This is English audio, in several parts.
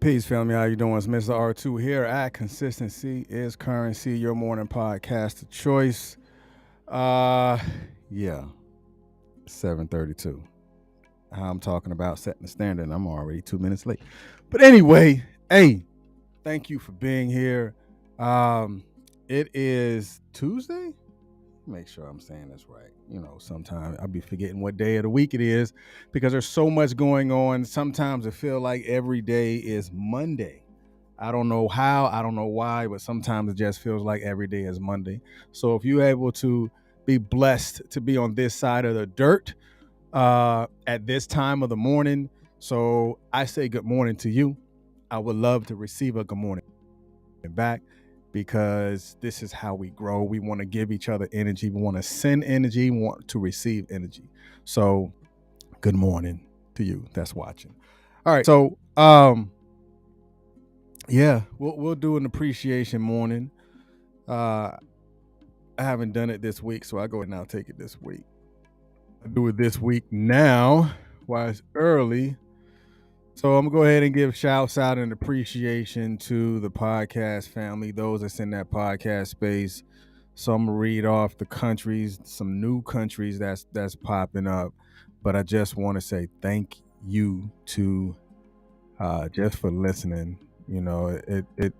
Peace, family. How you doing? It's Mr. R2 here at Consistency is Currency, your morning podcast of choice. Yeah, 7:32. How I'm talking about setting the standard, and I'm already 2 minutes late. But anyway, hey, thank you for being here. It is Tuesday. Make sure I'm saying this right. Sometimes I'll be forgetting what day of the week it is because there's so much going on. Sometimes it feels like every day is Monday. I don't know how, I don't know why, but sometimes it just feels like every day is Monday. So if you're able to be blessed to be on this side of the dirt at this time of the morning, so I say good morning to you. I would love to receive a good morning back because this is how we grow. We want to give each other energy. We want to send energy. We want to receive energy. So good morning to you that's watching. All right. So, yeah, we'll do an appreciation morning. I haven't done it this week, so I go ahead and I'll take it this week. I do it this week now while it's early. So I'm gonna go ahead and give shouts out and appreciation to the podcast family, those that's in that podcast space. So I'm gonna read off the countries, some new countries that's popping up. But I just want to say thank you to just for listening. It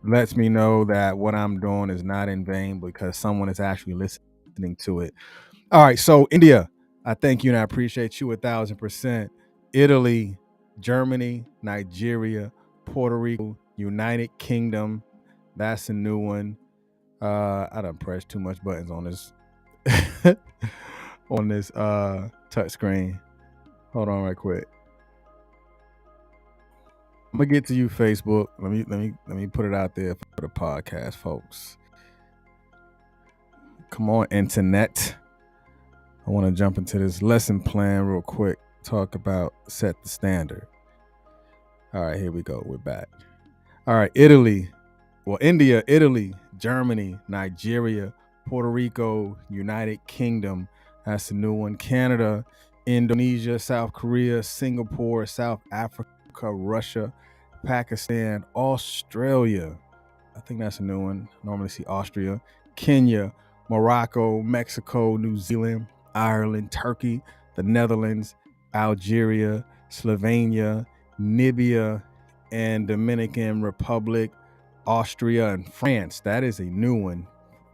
lets me know that what I'm doing is not in vain because someone is actually listening to it. All right, so India, I thank you and I appreciate you 1,000%. Italy, Germany, Nigeria, Puerto Rico, United Kingdom. That's a new one. I done pressed too much buttons on this on this touch screen. Hold on right quick. I'm gonna get to you, Facebook. Let me put it out there for the podcast, folks. Come on, internet. I want to jump into this lesson plan real quick. Talk about set the standard. All right, here we go. We're back. All right, India, Italy, Germany, Nigeria, Puerto Rico, United Kingdom. That's a new one. Canada, Indonesia, South Korea, Singapore, South Africa, Russia, Pakistan, Australia. I think that's a new one. I normally see Austria, Kenya, Morocco, Mexico, New Zealand, Ireland, Turkey, the Netherlands, Algeria, Slovenia, Namibia, and Dominican Republic, Austria, and France. That is a new one.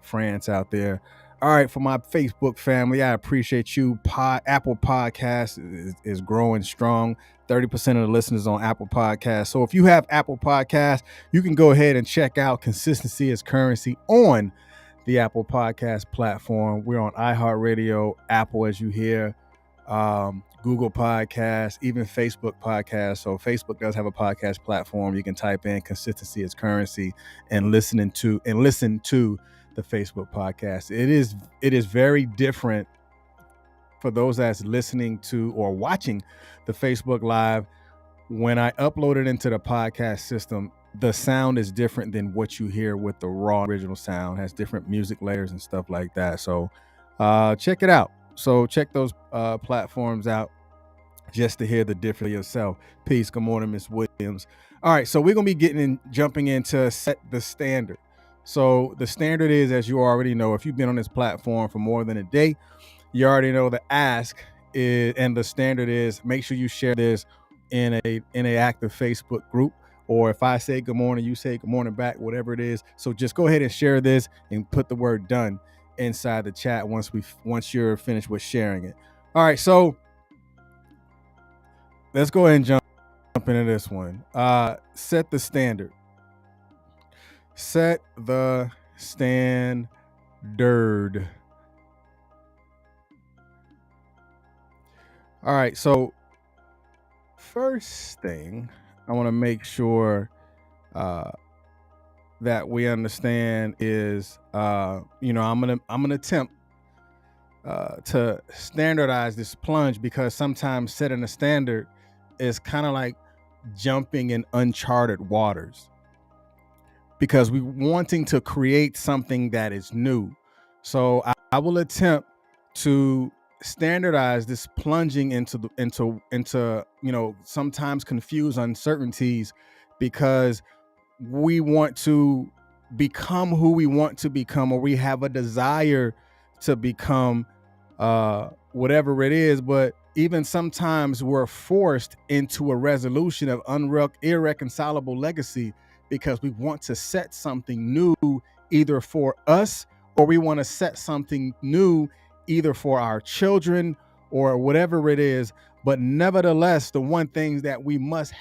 France out there. All right, for my Facebook family, I appreciate you. Apple Podcast is growing strong. 30% of the listeners on Apple Podcasts. So if you have Apple Podcasts, you can go ahead and check out Consistency is Currency on the Apple Podcast platform. We're on iHeartRadio, Apple, as you hear, Google Podcasts, even Facebook Podcasts. So Facebook does have a podcast platform. You can type in Consistency is Currency and listen to the Facebook podcast. It is very different for those that's listening to or watching the Facebook Live. When I upload it into the podcast system, the sound is different than what you hear with the raw original sound. It has different music layers and stuff like that. So check it out. So check those platforms out just to hear the difference yourself. Peace. Good morning, Miss Williams. All right, so we're gonna be jumping into set the standard. So the standard is, as you already know, if you've been on this platform for more than a day, you already know the ask is, and the standard is, make sure you share this in a active Facebook group. Or if I say good morning, you say good morning back, whatever it is. So just go ahead and share this and put the word done inside the chat once you're finished with sharing it. All right, so let's go ahead and jump into this one. Set the standard. Set the standard. All right, so first thing, I want to make sure that we understand is, I'm gonna attempt to standardize this plunge, because sometimes setting a standard is kind of like jumping in uncharted waters, because we're wanting to create something that is new. So I will attempt to standardize this plunging into sometimes confuse uncertainties because we want to become who we want to become, or we have a desire to become whatever it is. But even sometimes we're forced into a resolution of irreconcilable legacy because we want to set something new either for us, or we want to set something new either for our children or whatever it is. But nevertheless, the one thing that we must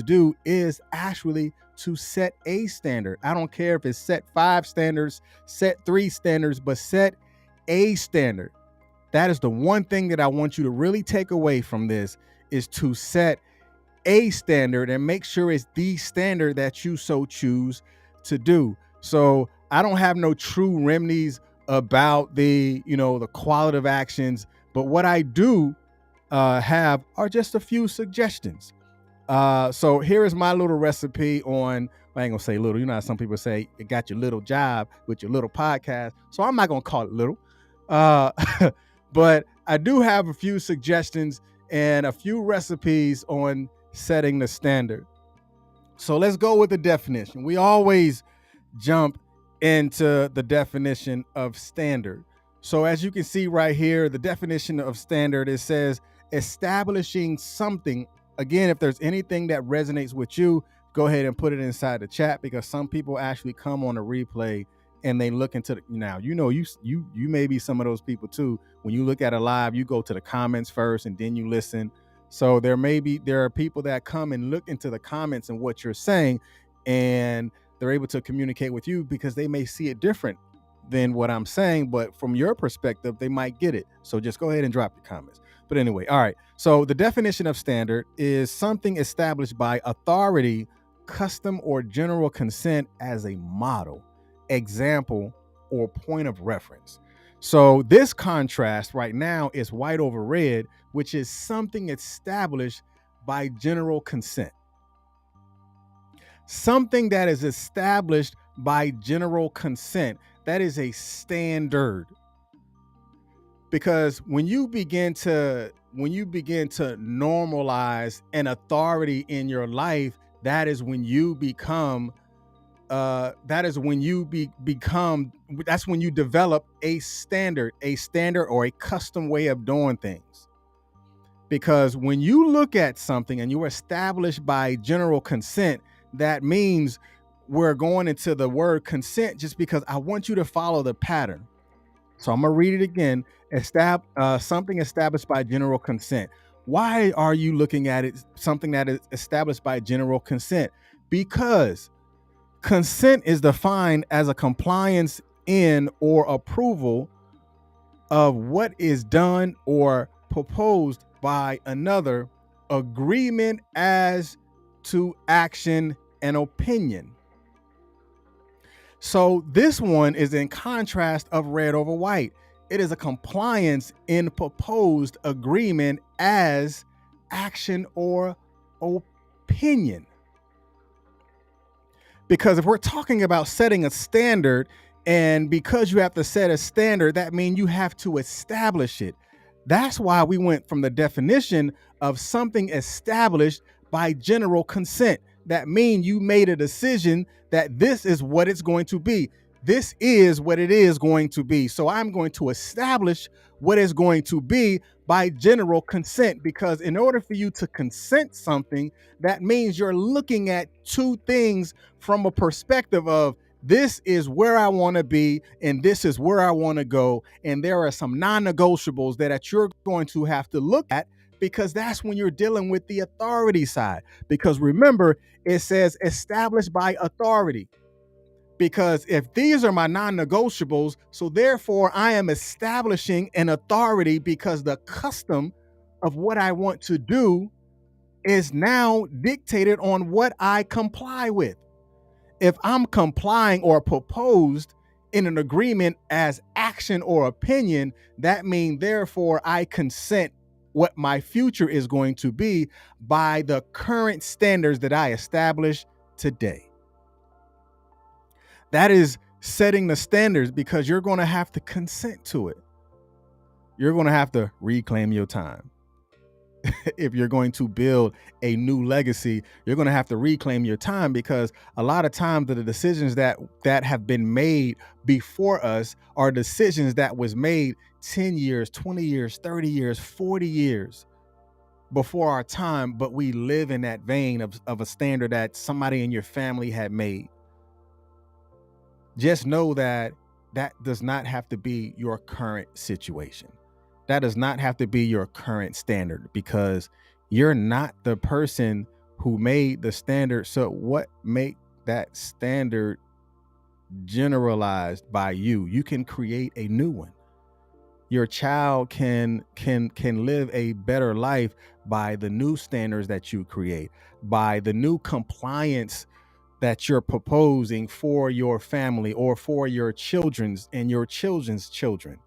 do is actually to set a standard. I don't care if it's set 5 standards, set 3 standards, but set a standard. That is the one thing that I want you to really take away from this, is to set a standard and make sure it's the standard that you so choose to do. So I don't have no true remedies about the qualitative actions, but what I do have are just a few suggestions. So here is my little recipe on, I ain't gonna say little, how some people say you got your little job with your little podcast. So I'm not gonna call it little. But I do have a few suggestions and a few recipes on setting the standard. So let's go with the definition. We always jump into the definition of standard. So as you can see right here, the definition of standard, it says establishing something. Again, if there's anything that resonates with you, go ahead and put it inside the chat, because some people actually come on a replay and they look into you may be some of those people too. When you look at a live, you go to the comments first and then you listen. So there are people that come and look into the comments and what you're saying, and they're able to communicate with you because they may see it different than what I'm saying, but from your perspective, they might get it. So just go ahead and drop your comments. But anyway, all right. So the definition of standard is something established by authority, custom, or general consent as a model, example, or point of reference. So this contrast right now is white over red, which is something established by general consent. Something that is established by general consent, that is a standard. Because when you begin to normalize an authority in your life, that is when you become that's when you develop a standard or a custom way of doing things. Because when you look at something and you're established by general consent, that means we're going into the word consent just because I want you to follow the pattern. So I'm gonna read it again. Something established by general consent. Why are you looking at it something that is established by general consent? Because consent is defined as a compliance in or approval of what is done or proposed by another, agreement as to action and opinion. So this one is in contrast of red over white. It is a compliance in proposed agreement as action or opinion. Because if we're talking about setting a standard, and because you have to set a standard, that means you have to establish it. That's why we went from the definition of something established by general consent. That means you made a decision that this is what it's going to be. This is what it is going to be. So I'm going to establish what is going to be by general consent, because in order for you to consent something, that means you're looking at two things from a perspective of this is where I want to be and this is where I want to go. And there are some non-negotiables that you're going to have to look at, because that's when you're dealing with the authority side. Because remember, it says established by authority. Because if these are my non-negotiables, so therefore I am establishing an authority, because the custom of what I want to do is now dictated on what I comply with. If I'm complying or proposed in an agreement as action or opinion, that means therefore I consent what my future is going to be by the current standards that I establish today. That is setting the standards, because you're going to have to consent to it. You're going to have to reclaim your time. if you're going to build a new legacy, you're going to have to reclaim your time, because a lot of times the decisions that have been made before us are decisions that was made 10 years, 20 years, 30 years, 40 years before our time, but we live in that vein of a standard that somebody in your family had made. Just know that that does not have to be your current situation. That does not have to be your current standard, because you're not the person who made the standard. So what made that standard generalized by you? You can create a new one. Your child can live a better life by the new standards that you create, by the new compliance that you're proposing for your family or for your children's and your children's children.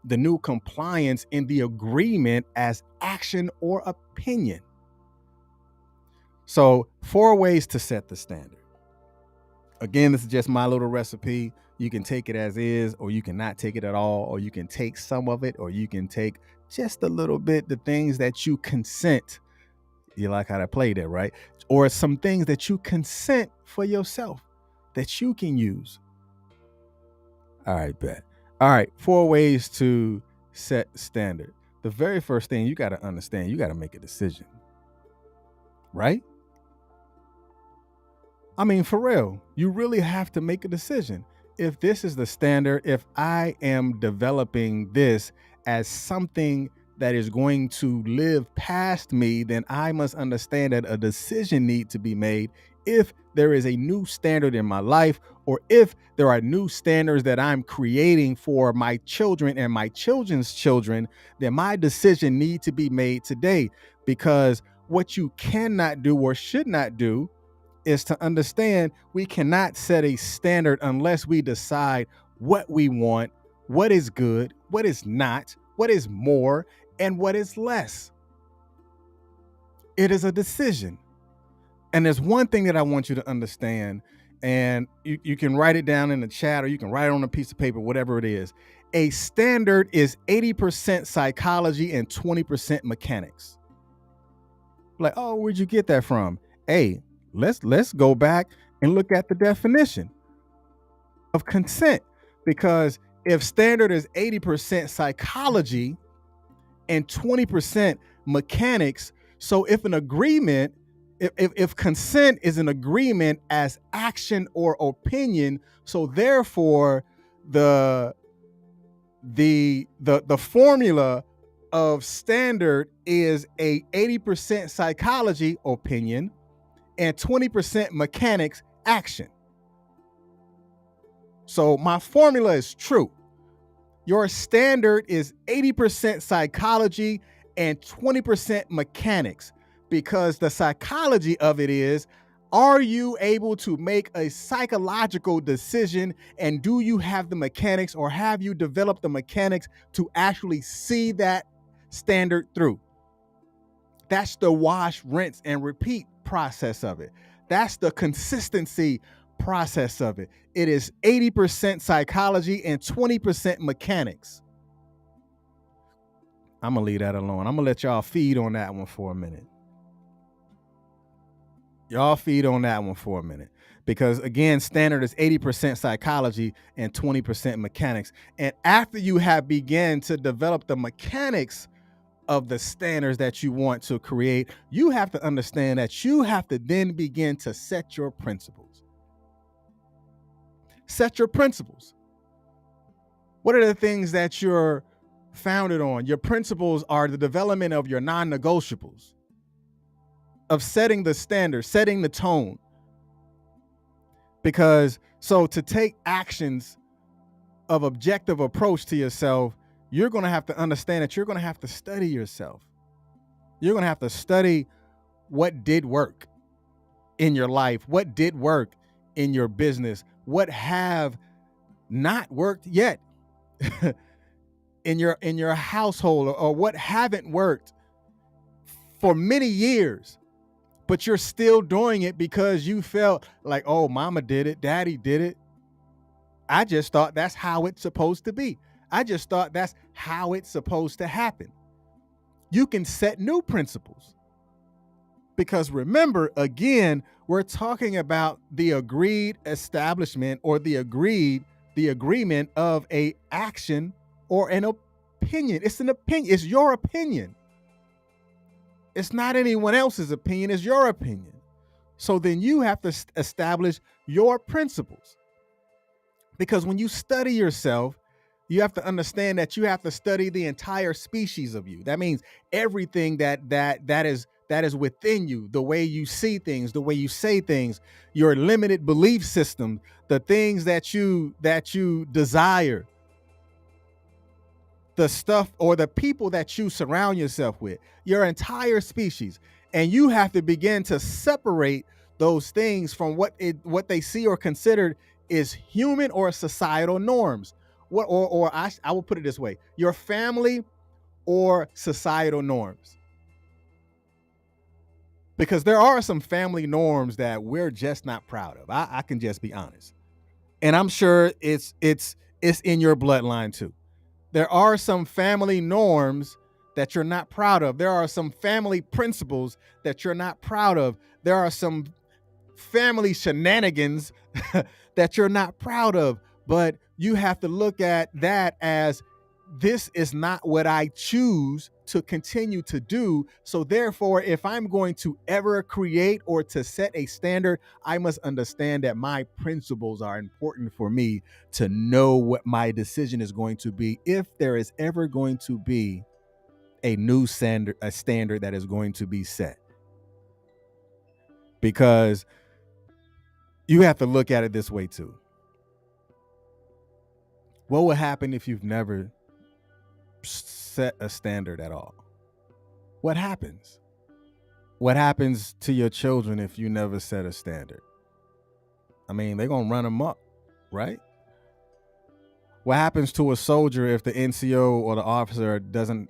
The new compliance in the agreement as action or opinion. So 4 ways to set the standard. Again, this is just my little recipe. You can take it as is, or you cannot take it at all, or you can take some of it, or you can take just a little bit, the things that you consent. You like how I played it, right? Or some things that you consent for yourself that you can use. All right, bet. All right, 4 ways to set standard. The very first thing you got to understand, you got to make a decision, right? I mean, for real, you really have to make a decision. If this is the standard, if I am developing this as something that is going to live past me, then I must understand that a decision needs to be made. If there is a new standard in my life, or if there are new standards that I'm creating for my children and my children's children, then my decision needs to be made today. Because what you cannot do or should not do is to understand we cannot set a standard unless we decide what we want, what is good, what is not, what is more, and what is less. It is a decision. And there's one thing that I want you to understand, and you can write it down in the chat, or you can write it on a piece of paper, whatever it is. A standard is 80% psychology and 20% mechanics. Like, oh, where'd you get that from? Hey, let's go back and look at the definition of consent, because if standard is 80% psychology and 20% mechanics, so if an agreement, if consent is an agreement as action or opinion, so therefore the formula of standard is a 80% psychology opinion and 20% mechanics action. So my formula is true. Your standard is 80% psychology and 20% mechanics, because the psychology of it is, are you able to make a psychological decision, and do you have the mechanics, or have you developed the mechanics to actually see that standard through? That's the wash, rinse, and repeat process of it. That's the consistency process of it. It is 80% psychology and 20% mechanics. I'm gonna leave that alone. I'm gonna let y'all feed on that one for a minute. Y'all feed on that one for a minute. Because again, standard is 80% psychology and 20% mechanics. And after you have begun to develop the mechanics of the standards that you want to create, you have to understand that you have to then begin to set your principles. Set your principles. What are the things that you're founded on? Your principles are the development of your non-negotiables, of setting the standard, setting the tone. Because so to take actions of objective approach to yourself, you're going to have to understand that you're going to have to study yourself. You're going to have to study what did work in your life, what did work in your business, what have not worked yet in your household, or what haven't worked for many years, but you're still doing it because you felt like, oh, mama did it, daddy did it. I just thought that's how it's supposed to be. I just thought that's how it's supposed to happen. you can set new principles. Because remember, again, we're talking about the agreed establishment or the agreement of a action or an opinion. It's an opinion. It's your opinion. It's not anyone else's opinion. It's your opinion. So then you have to establish your principles. Because when you study yourself, you have to understand that you have to study the entire species of you. That means everything that is within you, the way you see things, the way you say things, your limited belief system, the things that you desire, the stuff or the people that you surround yourself with, your entire species. And you have to begin to separate those things from what they see or considered is human or societal norms. I will put it this way: your family or societal norms. Because there are some family norms that we're just not proud of. I can just be honest. And I'm sure it's in your bloodline too. There are some family norms that you're not proud of. There are some family principles that you're not proud of. There are some family shenanigans that you're not proud of. But you have to look at that as, this is not what I choose to continue to do. So therefore, if I'm going to ever create or to set a standard, I must understand that my principles are important for me to know what my decision is going to be if there is ever going to be a new standard, a standard that is going to be set. Because you have to look at it this way too. What would happen if you've never set a standard at all? What happens? What happens to your children if you never set a standard? I mean, they're going to run amok, right? What happens to a soldier if the NCO or the officer doesn't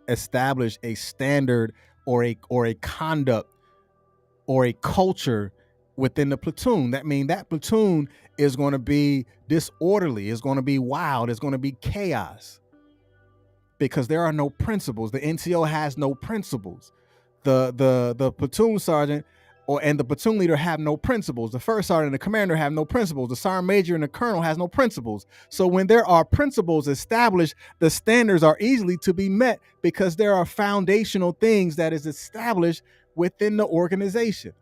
establish a standard or a conduct or a culture within the platoon? That means that platoon is going to be disorderly, it's going to be wild, it's going to be chaos. Because there are no principles. The NCO has no principles. The platoon sergeant and the platoon leader have no principles. The first sergeant and the commander have no principles. The sergeant major and the colonel has no principles. So when there are principles established, the standards are easily to be met because there are foundational things that is established within the organization.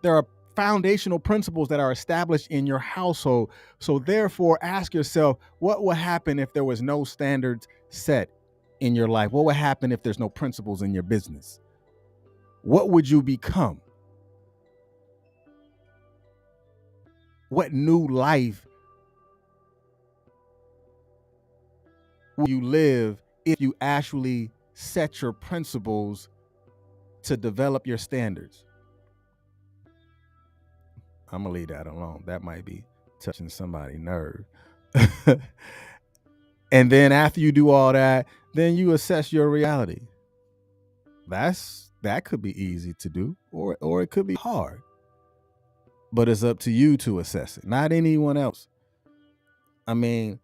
There are foundational principles that are established in your household. So therefore, ask yourself, what would happen if there was no standards set in your life? What would happen if there's no principles in your business? What would you become? What new life will you live if you actually set your principles to develop your standards? I'm gonna leave that alone. That might be touching somebody's nerve. And then after you do all that, then you assess your reality. That could be easy to do, or it could be hard. But it's up to you to assess it, not anyone else. I mean,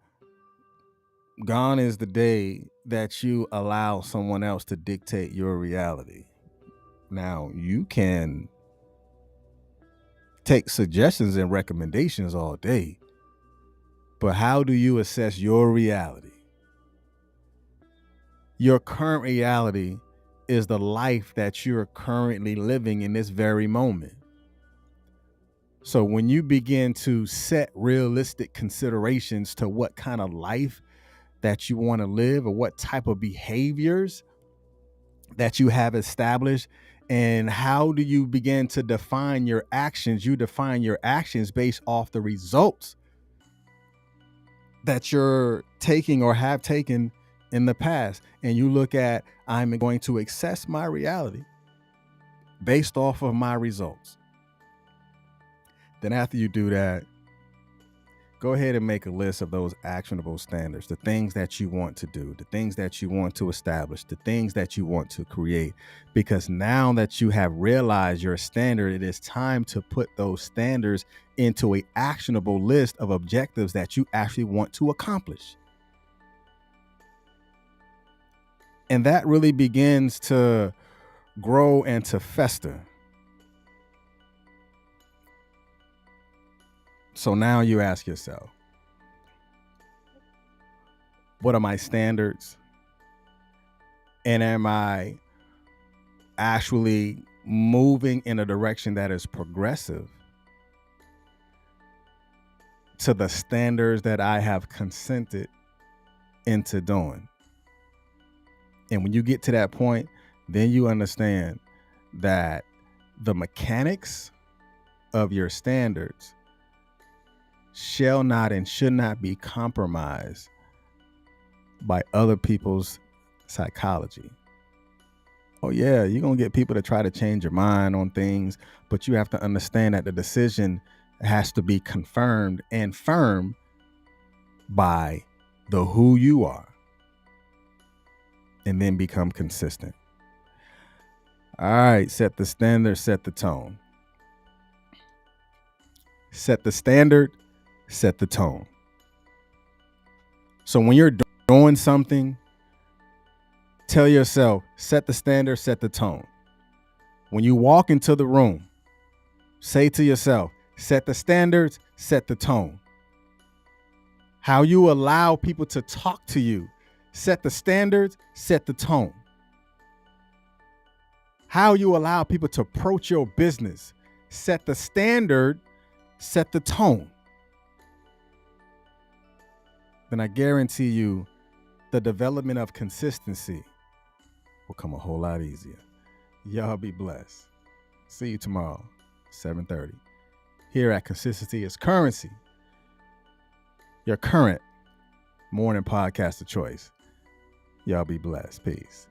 gone is the day that you allow someone else to dictate your reality. Now, you can take suggestions and recommendations all day, but how do you assess your reality? Your current reality is the life that you're currently living in this very moment. So when you begin to set realistic considerations to what kind of life that you want to live or what type of behaviors that you have established, and how do you begin to define your actions? You define your actions based off the results that you're taking or have taken in the past. And you look at, I'm going to assess my reality based off of my results. Then after you do that, go ahead and make a list of those actionable standards, the things that you want to do, the things that you want to establish, the things that you want to create. Because now that you have realized your standard, it is time to put those standards into an actionable list of objectives that you actually want to accomplish. And that really begins to grow and to fester. So now you ask yourself, what are my standards? And am I actually moving in a direction that is progressive to the standards that I have consented into doing? And when you get to that point, then you understand that the mechanics of your standards shall not and should not be compromised by other people's psychology. Oh yeah, you're going to get people to try to change your mind on things, but you have to understand that the decision has to be confirmed and firm by the who you are, and then become consistent. All right, set the standard, set the tone. Set the standard, set the tone. So when you're doing something, tell yourself, set the standard, set the tone. When you walk into the room, say to yourself, set the standards, set the tone. How you allow people to talk to you, set the standards, set the tone. How you allow people to approach your business, set the standard, set the tone. Then I guarantee you the development of consistency will come a whole lot easier. Y'all be blessed. See you tomorrow, 7:30. Here at Consistency is Currency, your current morning podcast of choice. Y'all be blessed. Peace.